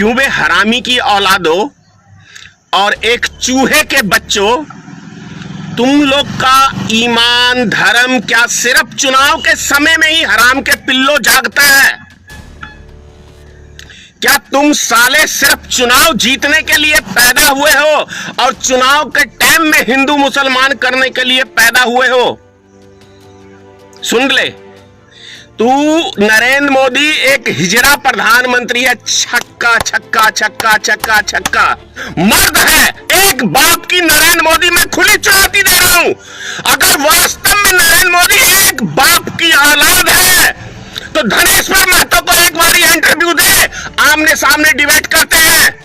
क्यों बे हरामी की औलादो और एक चूहे के बच्चों, तुम लोग का ईमान धर्म क्या सिर्फ चुनाव के समय में ही हराम के पिल्लो जागता है? क्या तुम साले सिर्फ चुनाव जीतने के लिए पैदा हुए हो और चुनाव के टाइम में हिंदू मुसलमान करने के लिए पैदा हुए हो? सुन ले, तू नरेंद्र मोदी एक हिजड़ा प्रधानमंत्री है। छक्का छक्का छक्का छक्का छक्का मर्द है। एक बाप की नरेंद्र मोदी मैं खुली चुनौती दे रहा हूं। अगर वास्तव में नरेंद्र मोदी एक बाप की औलाद है तो धनेश्वर महतो को एक बार इंटरव्यू दे, आमने सामने डिबेट करते हैं।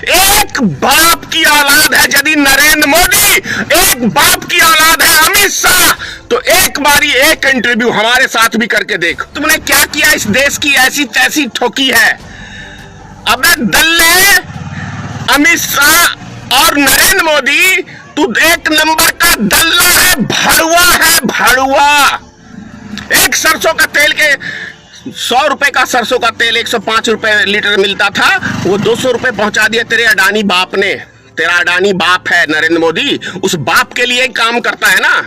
एक बाप की औलाद है यदि नरेंद्र मोदी, एक बाप की औलाद है अमित शाह, तो एक बारी एक इंटरव्यू हमारे साथ भी करके देख। तुमने क्या किया इस देश की ऐसी तैसी ठोकी है। अबे दल्ले, अमित शाह और नरेंद्र मोदी, तू एक नंबर का दल्ला है, भड़ुआ है, भड़ुआ। एक सरसों का तेल के 100 रुपए का सरसों का तेल 105 रुपए लीटर मिलता था, वो 200 रुपए पहुंचा दिया तेरे अडानी बाप ने। तेरा अडानी बाप है नरेंद्र मोदी, उस बाप के लिए काम करता है ना।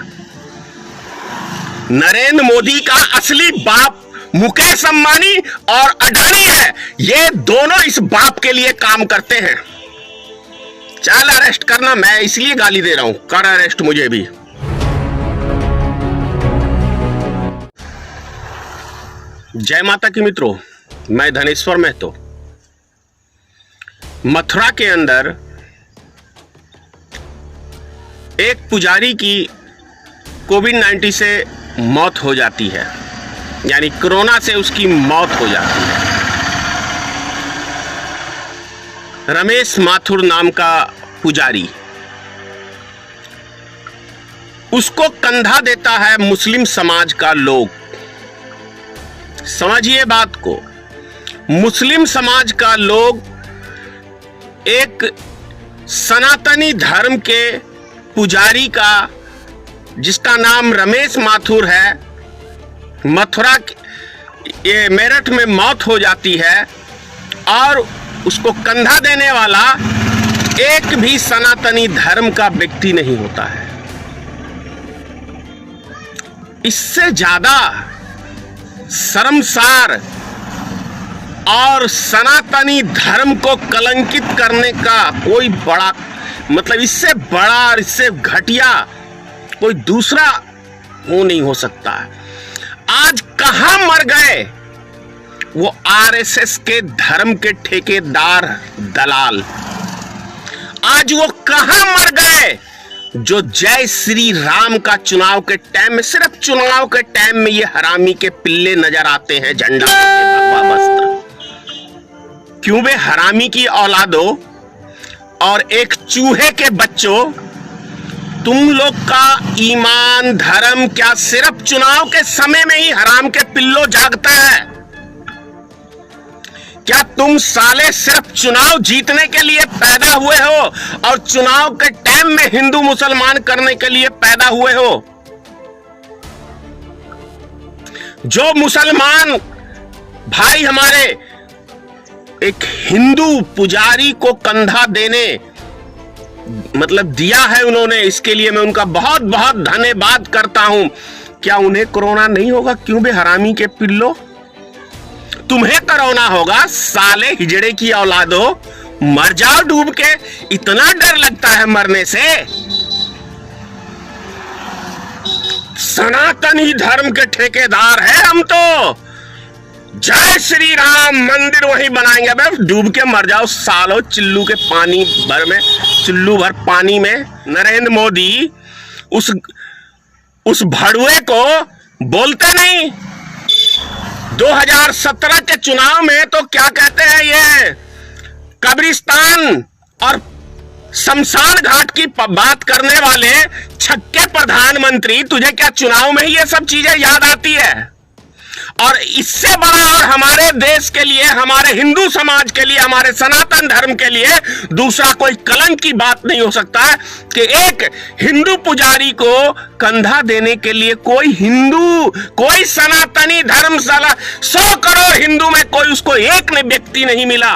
नरेंद्र मोदी का असली बाप मुकेश अंबानी और अडानी है। ये दोनों इस बाप के लिए काम करते हैं। चल अरेस्ट करना, मैं इसलिए गाली दे रहा हूं, कर अरेस्ट मुझे भी। जय माता की मित्रों, मैं धनेश्वर महतो। मथुरा के अंदर एक पुजारी की कोविड-19 से मौत हो जाती है, यानी कोरोना से उसकी मौत हो जाती है। रमेश माथुर नाम का पुजारी, उसको कंधा देता है मुस्लिम समाज का लोग। समझिए बात को, मुस्लिम समाज का लोग एक सनातनी धर्म के पुजारी का, जिसका नाम रमेश माथुर है, मथुरा ये मेरठ में मौत हो जाती है और उसको कंधा देने वाला एक भी सनातनी धर्म का व्यक्ति नहीं होता है। इससे ज्यादा शर्मसार और सनातनी धर्म को कलंकित करने का कोई बड़ा, मतलब इससे बड़ा और इससे घटिया कोई दूसरा वो नहीं हो सकता है। आज कहां मर गए वो आरएसएस के धर्म के ठेकेदार दलाल? आज वो कहां मर गए जो जय श्री राम का चुनाव के टाइम में, सिर्फ चुनाव के टाइम में ये हरामी के पिल्ले नजर आते हैं झंडा के भगवा वस्त्र। क्यों बे हरामी की औलादो और एक चूहे के बच्चों, तुम लोग का ईमान धर्म क्या सिर्फ चुनाव के समय में ही हराम के पिल्लो जागता है? क्या तुम साले सिर्फ चुनाव जीतने के लिए पैदा हुए हो और चुनाव के टाइम में हिंदू मुसलमान करने के लिए पैदा हुए हो? जो मुसलमान भाई हमारे एक हिंदू पुजारी को कंधा देने मतलब दिया है उन्होंने, इसके लिए मैं उनका बहुत बहुत धन्यवाद करता हूं। क्या उन्हें कोरोना नहीं होगा? क्यों बे हरामी के पिल्लो, तुम्हें कोरोना होगा साले हिजड़े की औलादो। मर जाओ डूब के, इतना डर लगता है मरने से। सनातनी धर्म के ठेकेदार है हम तो। जय श्री राम मंदिर वहीं बनाएंगे। बे डूब के मर जाओ सालो, चिल्लू के पानी भर में, चिल्लू भर पानी में। नरेंद्र मोदी उस भड़ुए को बोलते नहीं। 2017 के चुनाव में तो क्या कहते हैं, ये कब्रिस्तान और शमशान घाट की बात करने वाले छक्के प्रधानमंत्री, तुझे क्या चुनाव में ही ये सब चीजें याद आती है? और इससे बड़ा और हमारे देश के लिए, हमारे हिंदू समाज के लिए, हमारे सनातन धर्म के लिए दूसरा कोई कलंक की बात नहीं हो सकता है कि एक हिंदू पुजारी को कंधा देने के लिए कोई हिंदू, कोई सनातनी धर्मशाला 100 करोड़ हिंदू में कोई उसको एक व्यक्ति नहीं मिला।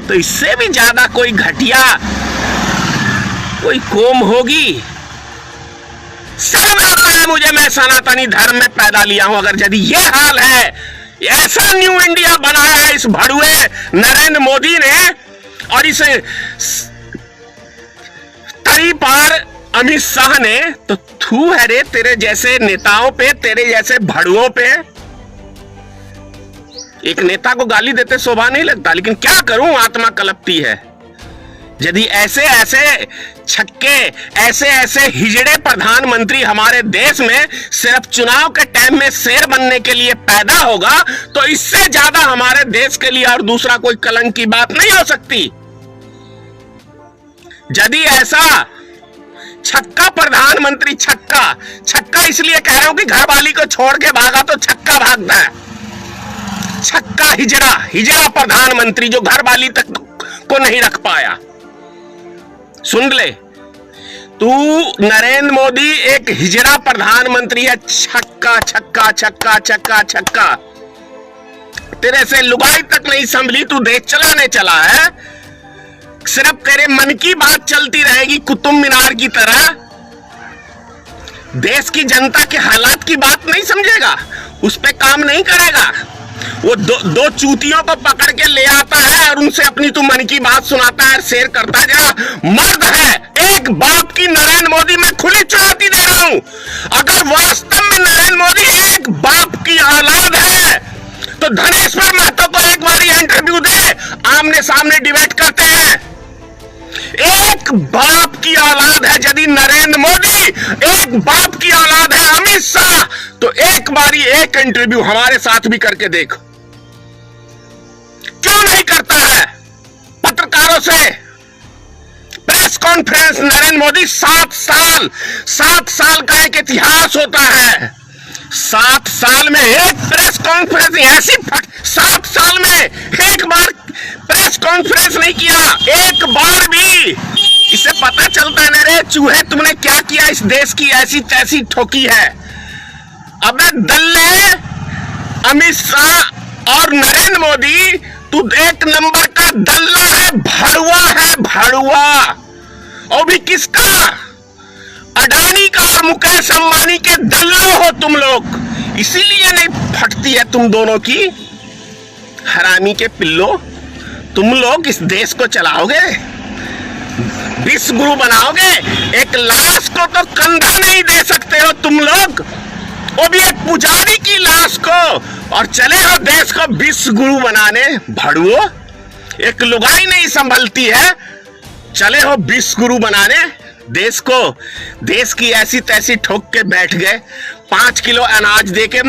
तो इससे भी ज्यादा कोई घटिया कोई कौम होगी? शर्म आता है मुझे, मैं सनातनी धर्म में पैदा लिया हूं। अगर यदि ये हाल है, ऐसा न्यू इंडिया बनाया है इस भड़ुए नरेंद्र मोदी ने और इस तरी पार अमित शाह ने, तो थू है रे तेरे जैसे नेताओं पे, तेरे जैसे भड़ुओं पे। एक नेता को गाली देते शोभा नहीं लगता, लेकिन क्या करूं, आत्मा कलपती है। यदि ऐसे ऐसे छक्के, ऐसे ऐसे हिजड़े प्रधानमंत्री हमारे देश में सिर्फ चुनाव के टाइम में शेर बनने के लिए पैदा होगा, तो इससे ज्यादा हमारे देश के लिए और दूसरा कोई कलंक की बात नहीं हो सकती। यदि ऐसा छक्का प्रधानमंत्री, छक्का इसलिए कह रहा हूं कि घरवाली को छोड़ के भागा तो छक्का भागता है। छक्का हिजड़ा प्रधानमंत्री जो घरवाली तक को नहीं रख पाया। सुन ले, तू नरेंद्र मोदी एक हिजड़ा प्रधानमंत्री है। छक्का छक्का छक्का छक्का छक्का, तेरे से लुगाई तक नहीं संभली, तू देश चलाने चला है। सिर्फ तेरे मन की बात चलती रहेगी कुतुब मीनार की तरह। देश की जनता के हालात की बात नहीं समझेगा, उस पे काम नहीं करेगा। वो दो चूतियों को पकड़ के ले आता है और उनसे अपनी तू मन की बात सुनाता है, शेयर करता जा। मर्द है, एक बाप की नरेंद्र मोदी मैं खुली चुनौती दे रहा हूं। अगर वास्तव में नरेंद्र मोदी एक बाप की औलाद है तो धनेश्वर महतो को एक बार इंटरव्यू दे, आमने सामने डिबेट करते हैं। एक बाप की औलाद है यदि नरेंद्र मोदी, एक बाप की औलाद है अमित शाह, तो एक बारी एक इंटरव्यू हमारे साथ भी करके देख। क्यों नहीं करता है पत्रकारों से प्रेस कॉन्फ्रेंस? नरेंद्र मोदी 7 साल का एक इतिहास होता है। 7 साल में एक प्रेस कॉन्फ्रेंस ऐसी 7 साल में एक बार प्रेस कॉन्फ्रेंस नहीं किया, एक बार भी। इससे पता चलता है ना रे चूहे, तुमने क्या किया, इस देश की ऐसी तैसी ठोकी है। अबे दल्ले, अमित शाह और नरेंद्र मोदी, तू एक नंबर का दल्ला है, भड़ुआ। और भी किसका? अडानी का और मुकेश अंबानी के दल्लो हो तुम लोग। इसीलिए नहीं फटती है तुम दोनों की। हरामी के पिल्लो, तुम लोग इस देश को चलाओगे, विश्व गुरु बनाओगे। एक लाश को तो कंधा नहीं दे सकते हो तुम लोग, वो भी एक पुजारी की लाश को, और चले हो देश को विश्व गुरु बनाने। भड़ुओ, एक लुगाई नहीं संभलती है, चले हो विश्व गुरु बनाने देश को। देश की ऐसी तैसी ठोक के बैठ गए। 5 किलो अनाज दे के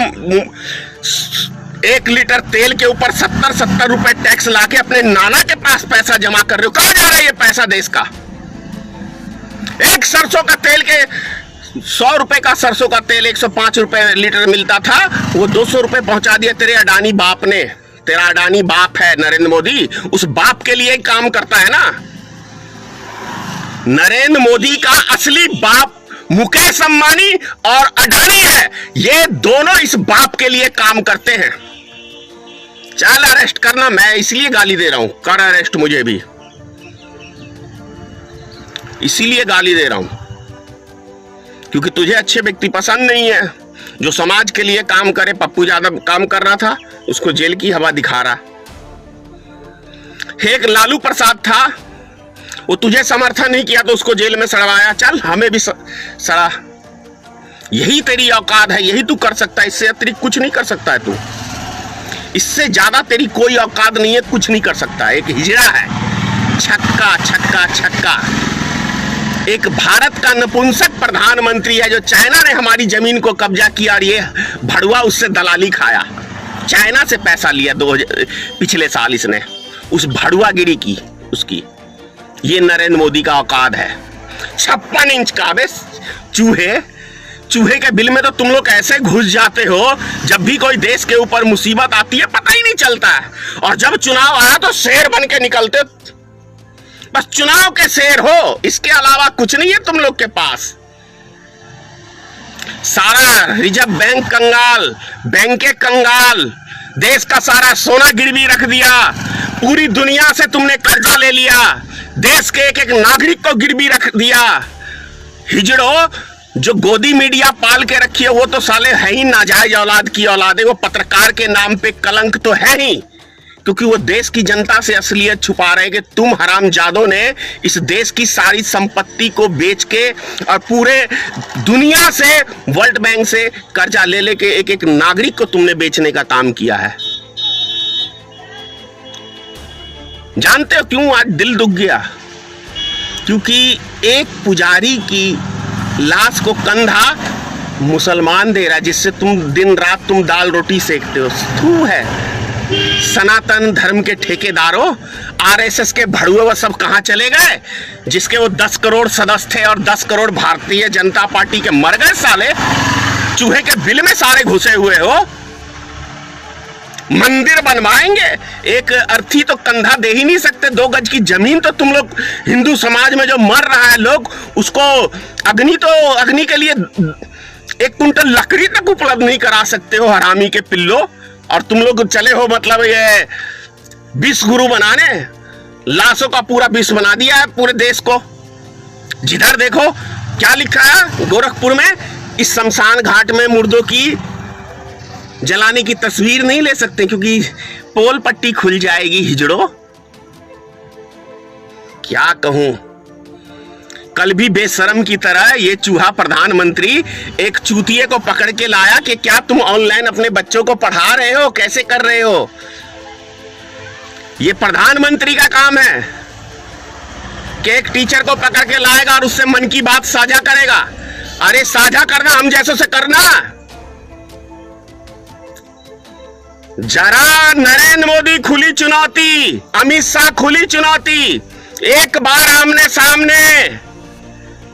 1 लीटर तेल के ऊपर 70 रुपए टैक्स लाके अपने नाना के पास पैसा जमा कर रहे हो। कहां जा रहा है ये पैसा देश का? एक सरसों का तेल के 100 रुपए का सरसों का तेल 105 रुपए लीटर मिलता था, वो 200 रुपए पहुंचा दिया तेरे अडानी बाप ने। तेरा अडानी बाप है नरेंद्र मोदी, उस बाप के लिए काम करता है ना। नरेंद्र मोदी का असली बाप मुकेश अंबानी और अडानी है। ये दोनों इस बाप के लिए काम करते हैं। चल अरेस्ट करना, मैं इसलिए गाली दे रहा हूं, कर अरेस्ट मुझे भी, इसीलिए गाली दे रहा हूं क्योंकि तुझे अच्छे व्यक्ति पसंद नहीं है। जो समाज के लिए काम करे, पप्पू यादव काम कर रहा था, उसको जेल की हवा दिखा रहा। एक लालू प्रसाद था, वो तुझे समर्थन नहीं किया तो उसको जेल में सड़वाया। चल हमें भी सड़ा। यही तेरी औकात है, यही तू कर सकता है, इससे अतिरिक्त कुछ नहीं कर सकता है तू। इससे ज्यादा तेरी कोई औकात नहीं है, कुछ नहीं कर सकता। एक हिजड़ा है, छक्का छक्का छक्का। एक भारत का नपुंसक प्रधानमंत्री है जो चाइना ने हमारी जमीन को कब्जा किया और ये भड़ुआ उससे दलाली खाया। चाइना से पैसा लिया पिछले साल इसने, उस भड़ुआगिरी की उसकी। ये नरेंद्र मोदी का औकात है। 56 इंच का बे चूहे, चूहे के बिल में तो तुम लोग ऐसे घुस जाते हो, जब भी कोई देश के ऊपर मुसीबत आती है पता ही नहीं चलता है, और जब चुनाव आया तो शेर बन के निकलते। बस चुनाव के शेर हो, इसके अलावा कुछ नहीं है तुम लोग के पास। सारा रिजर्व बैंक कंगाल, बैंकें कंगाल, देश का सारा सोना गिरवी रख दिया, पूरी दुनिया से तुमने कर्जा ले लिया, देश के एक एक नागरिक को गिरवी रख दिया। हिजड़ो, जो गोदी मीडिया पाल के रखी है वो तो साले है ही नाजायज औलाद की औलाद है। वो पत्रकार के नाम पे कलंक तो है ही, क्योंकि वो देश की जनता से असलियत छुपा रहे हैं कि तुम हरामजादों ने इस देश की सारी संपत्ति को बेच के और पूरे दुनिया से, वर्ल्ड बैंक से कर्जा ले लेके एक एक नागरिक को तुमने बेचने का काम किया है। जानते हो क्यों आज दिल दुख गया? क्योंकि एक पुजारी की लाश को कंधा मुसलमान दे रहा है, जिससे तुम दिन रात तुम दाल रोटी सेकते हो। थू है सनातन धर्म के ठेकेदारों, आरएसएस के भड़ुए वो सब कहां चले गए, जिसके वो 10 करोड़ सदस्य थे और 10 करोड़ भारतीय जनता पार्टी के मर गए साले। चूहे के बिल में सारे घुसे हुए हो। मंदिर बनवाएंगे, एक अर्थी तो कंधा दे ही नहीं सकते। 2 गज की जमीन तो तुम लोग, हिंदू समाज में जो मर रहा है लोग, उसको अग्नि के लिए 1 कुंटल लकड़ी तक उपलब्ध नहीं करा सकते हो, हरामी के पिल्लो। और तुम लोग चले हो मतलब ये विष गुरु बनाने, लाशों का पूरा विष बना दिया है पूरे देश को। जिधर देखो क्या लिखा है गोरखपुर में, इस शमशान घाट में मुर्दों की जलाने की तस्वीर नहीं ले सकते क्योंकि पोल पट्टी खुल जाएगी। हिजड़ो, क्या कहूं। कल भी बेशरम की तरह ये चूहा प्रधानमंत्री एक चूतिए को पकड़ के लाया कि क्या तुम ऑनलाइन अपने बच्चों को पढ़ा रहे हो, कैसे कर रहे हो। ये प्रधानमंत्री का काम है कि एक टीचर को पकड़ के लाएगा और उससे मन की बात साझा करेगा। अरे साझा करना हम जैसों से करना। जरा नरेंद्र मोदी खुली चुनौती, अमित शाह खुली चुनौती, एक बार आमने सामने।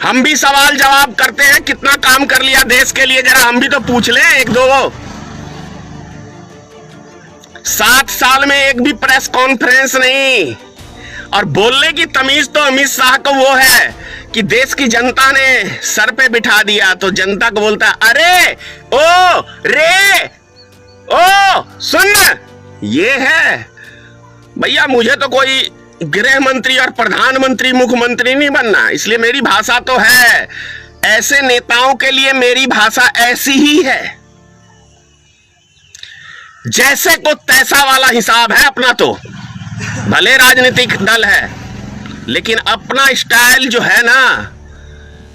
हम भी सवाल जवाब करते हैं, कितना काम कर लिया देश के लिए, जरा हम भी तो पूछ लें 1-2। 7 साल में एक भी प्रेस कॉन्फ्रेंस नहीं, और बोलने की तमीज तो अमित शाह को वो है कि देश की जनता ने सर पे बिठा दिया तो जनता को बोलता है अरे ओ रे ओ सुन। ये है भैया, मुझे तो कोई गृह मंत्री और प्रधानमंत्री मुख्यमंत्री नहीं बनना, इसलिए मेरी भाषा तो है। ऐसे नेताओं के लिए मेरी भाषा ऐसी ही है, जैसे को तैसा वाला हिसाब है अपना। तो भले राजनीतिक दल है, लेकिन अपना स्टाइल जो है ना,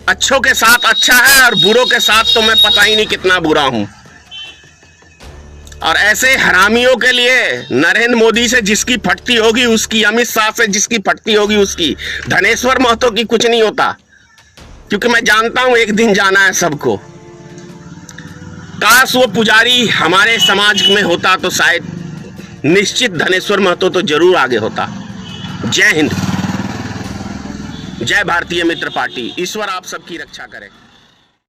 अच्छों के साथ अच्छा है और बुरों के साथ तो मैं पता ही नहीं कितना बुरा हूं। और ऐसे हरामियों के लिए नरेंद्र मोदी से जिसकी फटती होगी उसकी, अमित शाह से जिसकी फटती होगी उसकी, धनेश्वर महतो की कुछ नहीं होता, क्योंकि मैं जानता हूं एक दिन जाना है सबको। काश वो पुजारी हमारे समाज में होता तो शायद निश्चित धनेश्वर महतो तो जरूर आगे होता। जय हिंद, जय भारतीय मित्र पार्टी। ईश्वर आप सबकी रक्षा करे।